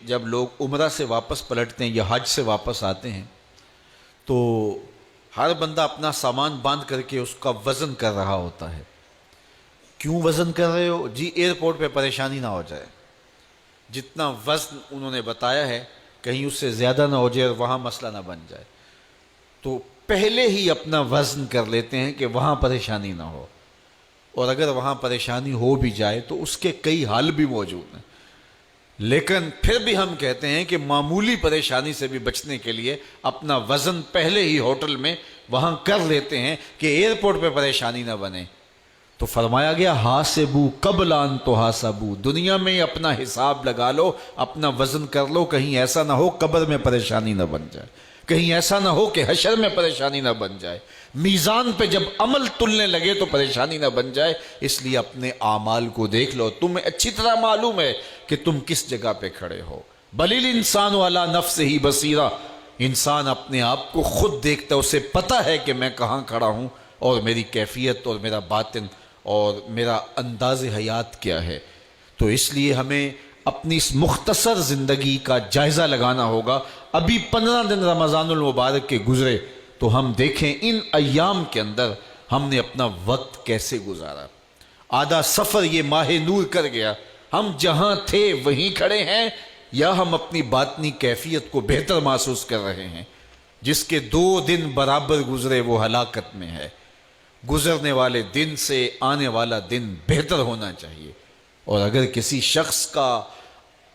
جب لوگ عمرہ سے واپس پلٹتے ہیں یا حج سے واپس آتے ہیں تو ہر بندہ اپنا سامان باندھ کر کے اس کا وزن کر رہا ہوتا ہے. کیوں وزن کر رہے ہو؟ جی ایئرپورٹ پہ پریشانی نہ ہو جائے. جتنا وزن انہوں نے بتایا ہے کہیں اس سے زیادہ نہ ہو جائے اور وہاں مسئلہ نہ بن جائے. تو پہلے ہی اپنا وزن کر لیتے ہیں کہ وہاں پریشانی نہ ہو، اور اگر وہاں پریشانی ہو بھی جائے تو اس کے کئی حل بھی موجود ہیں. لیکن پھر بھی ہم کہتے ہیں کہ معمولی پریشانی سے بھی بچنے کے لیے اپنا وزن پہلے ہی ہوٹل میں وہاں کر لیتے ہیں کہ ایئرپورٹ پہ پریشانی نہ بنے. تو فرمایا گیا حاسبو قبل ان تحاسبو، دنیا میں اپنا حساب لگا لو، اپنا وزن کر لو، کہیں ایسا نہ ہو قبر میں پریشانی نہ بن جائے، کہیں ایسا نہ ہو کہ حشر میں پریشانی نہ بن جائے، میزان پہ جب عمل تلنے لگے تو پریشانی نہ بن جائے. اس لیے اپنے اعمال کو دیکھ لو، تمہیں اچھی طرح معلوم ہے کہ تم کس جگہ پہ کھڑے ہو. بل الانسان علی نفسہ بصیرہ، انسان اپنے آپ کو خود دیکھتا ہے، اسے پتہ ہے کہ میں کہاں کھڑا ہوں اور میری کیفیت اور میرا باطن اور میرا انداز حیات کیا ہے. تو اس لیے ہمیں اپنی اس مختصر زندگی کا جائزہ لگانا ہوگا. ابھی 15 دن رمضان المبارک کے گزرے تو ہم دیکھیں ان ایام کے اندر ہم نے اپنا وقت کیسے گزارا. آدھا سفر یہ ماہ نور کر گیا، ہم جہاں تھے وہیں کھڑے ہیں یا ہم اپنی باطنی کیفیت کو بہتر محسوس کر رہے ہیں؟ جس کے 2 دن برابر گزرے وہ ہلاکت میں ہے. گزرنے والے دن سے آنے والا دن بہتر ہونا چاہیے. اور اگر کسی شخص کا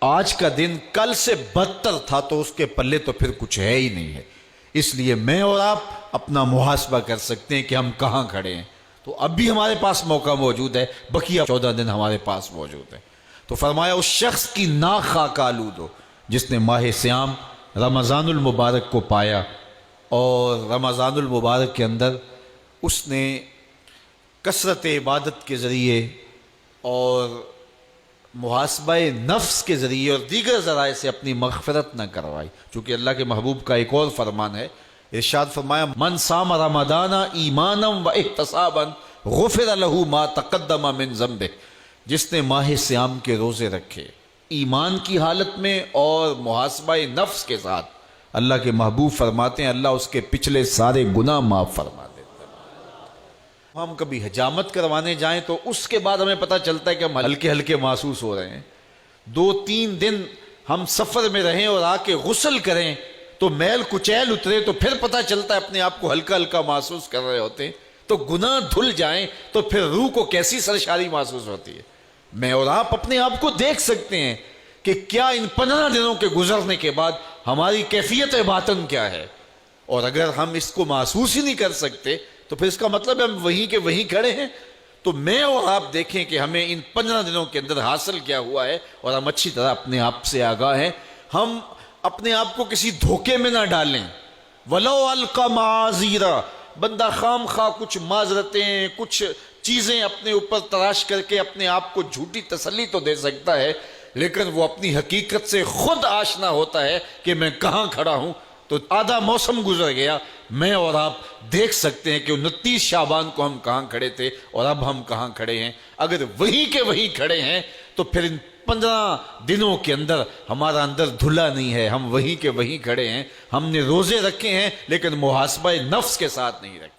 آج کا دن کل سے بدتر تھا تو اس کے پلے تو پھر کچھ ہے ہی نہیں ہے. اس لیے میں اور آپ اپنا محاسبہ کر سکتے ہیں کہ ہم کہاں کھڑے ہیں. تو اب بھی ہمارے پاس موقع موجود ہے، بقیہ 14 دن ہمارے پاس موجود ہے. تو فرمایا اس شخص کی ناک خاک آلود ہو جس نے ماہ صیام رمضان المبارک کو پایا اور رمضان المبارک کے اندر اس نے کثرت عبادت کے ذریعے اور محاسبہ نفس کے ذریعے اور دیگر ذرائع سے اپنی مغفرت نہ کروائی. چونکہ اللہ کے محبوب کا ایک اور فرمان ہے، ارشاد فرمایا من صام رمضان ایمانا و احتسابا غفر له ما تقدم من ذنبه، جس نے ماہ صیام کے روزے رکھے ایمان کی حالت میں اور محاسبہ نفس کے ساتھ، اللہ کے محبوب فرماتے ہیں اللہ اس کے پچھلے سارے گناہ معاف فرما دیتا ہے. ہم کبھی حجامت کروانے جائیں تو اس کے بعد ہمیں پتہ چلتا ہے کہ ہم ہلکے ہلکے محسوس ہو رہے ہیں. 2-3 دن ہم سفر میں رہیں اور آ کے غسل کریں تو میل کچیل اترے تو پھر پتہ چلتا ہے اپنے آپ کو ہلکا ہلکا محسوس کر رہے ہوتے ہیں. تو گناہ دھل جائیں تو پھر روح کو کیسی سرشاری محسوس ہوتی ہے. میں اور آپ اپنے آپ کو دیکھ سکتے ہیں کہ کیا ان 15 دنوں کے گزرنے کے بعد ہماری کیفیت باطن کیا ہے. اور اگر ہم اس کو محسوس ہی نہیں کر سکتے تو پھر اس کا مطلب ہے ہم وہیں کے وہیں کھڑے ہیں. تو میں اور آپ دیکھیں کہ ہمیں ان 15 دنوں کے اندر حاصل کیا ہوا ہے اور ہم اچھی طرح اپنے آپ سے آگاہ ہیں. ہم اپنے آپ کو کسی دھوکے میں نہ ڈالیں. وَلَوْ أَلْقَى مَعَاذِيرًا، بندہ خام خواہ کچھ معذرتیں کچھ چیزیں اپنے اوپر تراش کر کے اپنے آپ کو جھوٹی تسلی تو دے سکتا ہے، لیکن وہ اپنی حقیقت سے خود آشنا ہوتا ہے کہ میں کہاں کھڑا ہوں. تو آدھا موسم گزر گیا، میں اور آپ دیکھ سکتے ہیں کہ 29 شعبان کو ہم کہاں کھڑے تھے اور اب ہم کہاں کھڑے ہیں. اگر وہیں کے وہیں کھڑے ہیں تو پھر ان 15 دنوں کے اندر ہمارا اندر دھلا نہیں ہے، ہم وہیں کے وہیں کھڑے ہیں. ہم نے روزے رکھے ہیں لیکن محاسبہ نفس کے ساتھ نہیں رکھے.